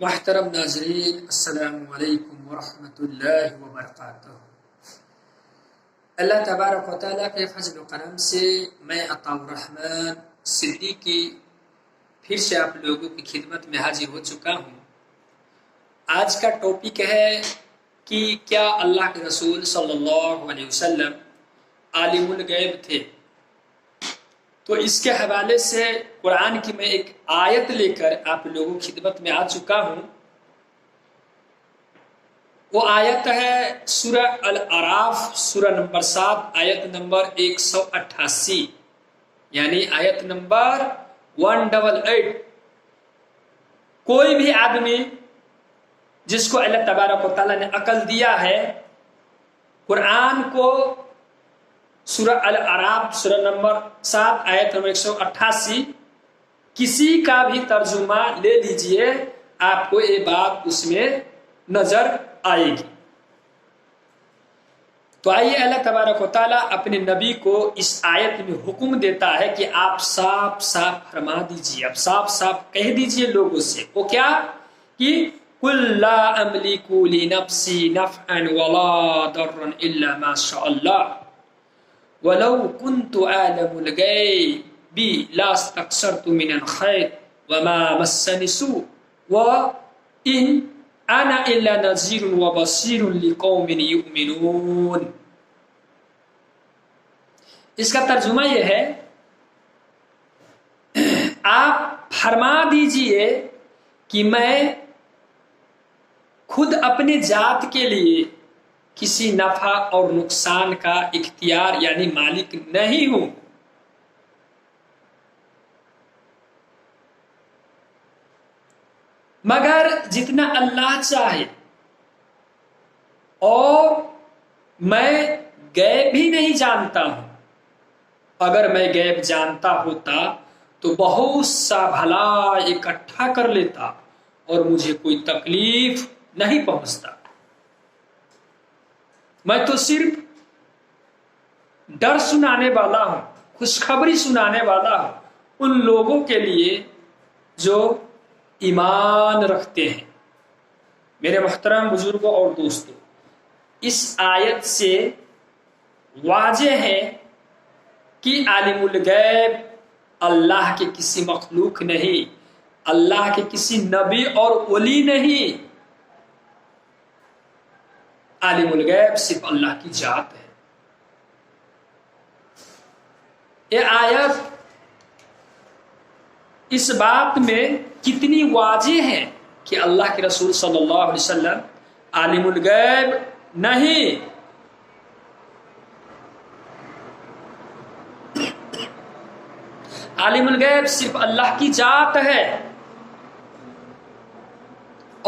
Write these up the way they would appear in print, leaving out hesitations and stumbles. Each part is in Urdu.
محترم ناظرین، السلام علیکم ورحمۃ اللہ وبرکاتہ۔ اللہ تبارک و تعالیٰ کے فضل و کرم سے میں عطاء الرحمن صدیقی پھر سے آپ لوگوں کی خدمت میں حاضر ہو چکا ہوں۔ آج کا ٹاپک ہے کہ کیا اللہ کے رسول صلی اللہ علیہ وسلم عالم الغیب تھے؟ تو اس کے حوالے سے قرآن کی میں ایک آیت لے کر آپ لوگوں کی خدمت میں آ چکا ہوں۔ وہ آیت ہے سورہ الاعراف، سورہ نمبر 7، آیت نمبر 188، یعنی آیت نمبر 188۔ کوئی بھی آدمی جس کو اللہ تبارک و تعالیٰ نے عقل دیا ہے، قرآن کو سورہ الاعراف سورہ نمبر 7 آیت نمبر 188 کسی کا بھی ترجمہ لے لیجئے، آپ کو یہ بات اس میں نظر آئے گی۔ تو آئیے اللہ تبارک و تعالیٰ اپنے نبی کو اس آیت میں حکم دیتا ہے کہ آپ صاف صاف فرما دیجئے، آپ صاف صاف کہہ دیجئے لوگوں سے۔ وہ کیا کہ قُل لَا أَمْلِكُ لِنَفْسِي نَفْعًا وَلَا ضَرًّا إِلَّا مَا شَاءَ اللَّهُ وَلَوْ كُنْتُ أَعْلَمُ الْغَيْبَ لَاسْتَكْثَرْتُ مِنَ الْخَيْرِ وَمَا مَسَّنِي السُّوءُ وَإِنْ أَنَا إِلَّا نَذِيرٌ وَبَشِيرٌ لِقَوْمٍ يُؤْمِنُونَ۔ اس کا ترجمہ یہ ہے، آپ فرما دیجئے کہ میں خود اپنے ذات کے لیے کسی نفع اور نقصان کا اختیار یعنی مالک نہیں ہوں، مگر جتنا اللہ چاہے، اور میں غیب بھی نہیں جانتا ہوں۔ اگر میں غیب جانتا ہوتا تو بہت سا بھلا اکٹھا کر لیتا اور مجھے کوئی تکلیف نہیں پہنچتا۔ میں تو صرف ڈر سنانے والا ہوں، خوشخبری سنانے والا ہوں ان لوگوں کے لیے جو ایمان رکھتے ہیں۔ میرے محترم بزرگوں اور دوستوں، اس آیت سے واضح ہے کہ عالم الغیب اللہ کے کسی مخلوق نہیں، اللہ کے کسی نبی اور ولی نہیں۔ عالم الغیب صرف اللہ کی ذات ہے۔ یہ آیت اس بات میں کتنی واضح ہے کہ اللہ کے رسول صلی اللہ علیہ وسلم عالم الغیب نہیں، عالم الغیب صرف اللہ کی ذات ہے۔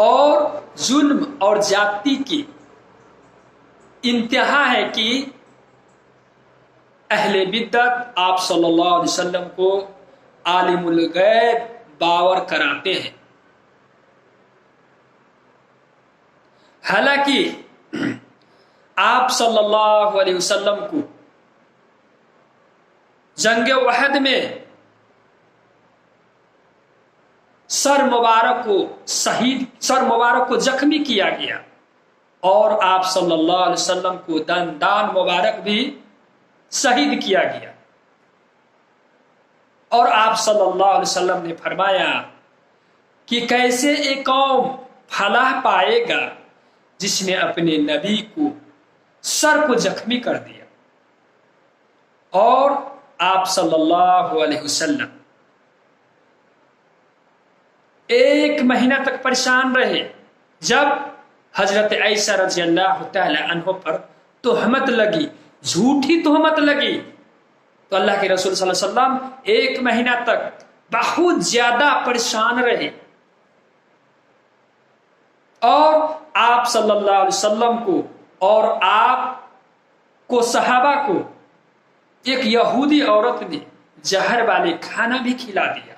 اور ظلم اور زیادتی کی انتہا ہے کہ اہل بدعت آپ صلی اللہ علیہ وسلم کو عالم الغیب باور کراتے ہیں، حالانکہ آپ صلی اللہ علیہ وسلم کو جنگ احد میں سر مبارک کو زخمی کیا گیا، اور آپ صلی اللہ علیہ وسلم کو دندان مبارک بھی شہید کیا گیا، اور آپ صلی اللہ علیہ وسلم نے فرمایا کہ کیسے ایک قوم فلاح پائے گا جس نے اپنے نبی کو سر کو زخمی کر دیا۔ اور آپ صلی اللہ علیہ وسلم 1 مہینہ تک پریشان رہے۔ جب حضرت عائشہ رضی اللہ تعالی عنہ پر تہمت لگی، جھوٹی تہمت لگی، تو اللہ کے رسول صلی اللہ علیہ وسلم 1 مہینہ تک بہت زیادہ پریشان رہے، اور آپ صلی اللہ علیہ وسلم کو اور آپ کو صحابہ کو ایک یہودی عورت نے زہر والے کھانا بھی کھلا دیا،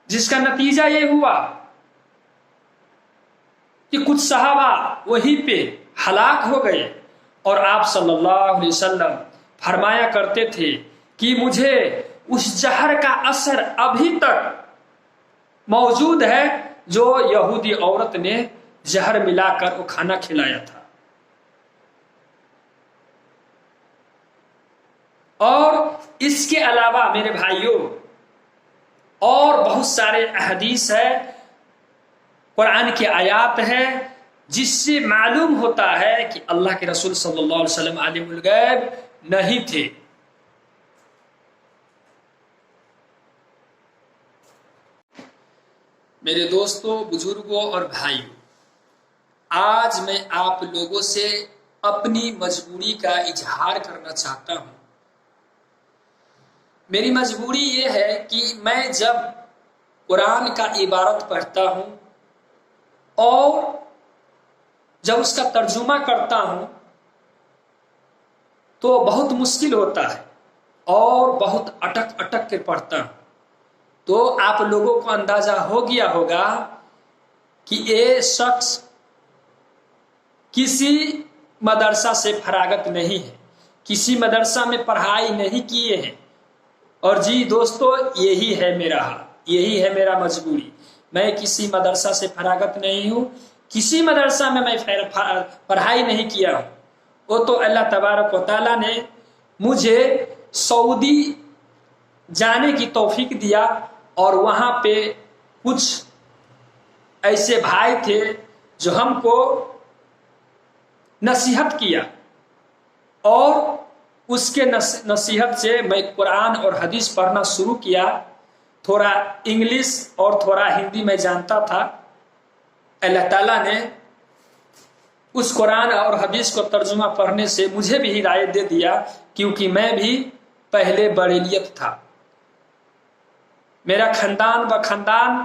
جس کا نتیجہ یہ ہوا کہ کچھ صحابہ وہیں پہ ہلاک ہو گئے، اور آپ صلی اللہ علیہ وسلم فرمایا کرتے تھے کہ مجھے اس زہر کا اثر ابھی تک موجود ہے جو یہودی عورت نے زہر ملا کر وہ کھانا کھلایا تھا. اور اس کے علاوہ میرے بھائیوں اور بہت سارے احادیث ہے، قرآن کی آیات ہے، جس سے معلوم ہوتا ہے کہ اللہ کے رسول صلی اللہ علیہ وسلم عالم الغیب نہیں تھے. میرے دوستوں، بزرگوں اور بھائیوں، آج میں آپ لوگوں سے اپنی مجبوری کا اظہار کرنا چاہتا ہوں. میری مجبوری یہ ہے کہ میں جب قرآن کا عبارت پڑھتا ہوں اور جب اس کا ترجمہ کرتا ہوں تو بہت مشکل ہوتا ہے اور بہت اٹک اٹک کے پڑھتا ہوں. تو آپ لوگوں کو اندازہ ہو گیا ہوگا کہ یہ شخص کسی مدرسہ سے فراغت نہیں ہے، کسی مدرسہ میں پڑھائی نہیں کیے ہیں. اور جی دوستو، یہی ہے میرا حال، یہی ہے میرا مجبوری. میں کسی مدرسہ سے فراغت نہیں ہوں، کسی مدرسہ میں پڑھائی نہیں کیا ہوں. وہ تو اللہ تبارک و تعالیٰ نے مجھے سعودی جانے کی توفیق دیا اور وہاں پہ کچھ ایسے بھائی تھے جو ہم کو نصیحت کیا، اور اس کے نصیحت سے میں قرآن اور حدیث پڑھنا شروع کیا. تھوڑا انگلش اور تھوڑا ہندی میں جانتا تھا. اللہ تعالیٰ نے اس قرآن اور حدیث کو ترجمہ پڑھنے سے مجھے بھی ہدایت دے دیا، کیونکہ میں بھی پہلے بریلیت تھا. میرا خاندان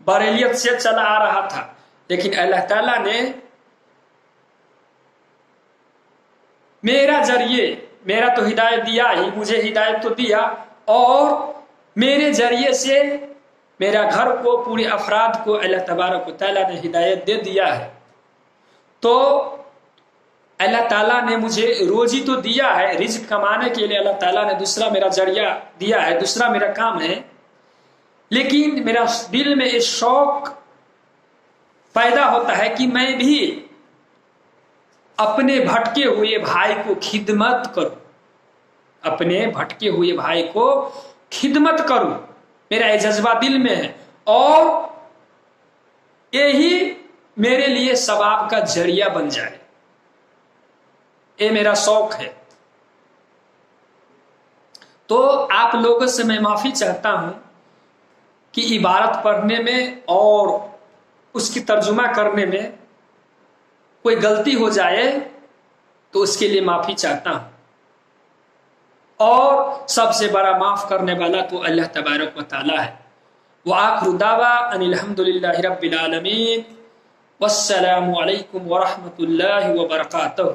بریلیت سے چلا آ رہا تھا، لیکن اللہ تعالیٰ نے میرا تو ہدایت دیا ہی، مجھے ہدایت تو دیا، اور میرے ذریعے سے میرا گھر کو، پورے افراد کو اللہ تبارک و تعالیٰ نے ہدایت دے دیا ہے. تو اللہ تعالیٰ نے مجھے روزی تو دیا ہے، رزق کمانے کے لیے اللہ تعالیٰ نے دوسرا میرا ذریعہ دیا ہے، دوسرا میرا کام ہے. لیکن میرا دل میں ایک شوق پیدا ہوتا ہے کہ میں بھی اپنے بھٹکے ہوئے بھائی کو خدمت کروں، اپنے بھٹکے ہوئے بھائی کو خدمت کروں. میرا یہ جذبہ دل میں ہے، اور یہی میرے لیے ثواب کا ذریعہ بن جائے. یہ میرا شوق ہے. تو آپ لوگوں سے میں معافی چاہتا ہوں کہ عبارت پڑھنے میں اور اس کی ترجمہ کرنے میں کوئی غلطی ہو جائے تو اس کے لیے معافی چاہتا ہوں. اور سب سے بڑا معاف کرنے والا تو اللہ تبارک و تعالی ہے. وآخر دعوا ان الحمد للہ رب العالمین. والسلام علیکم ورحمۃ اللہ وبرکاتہ.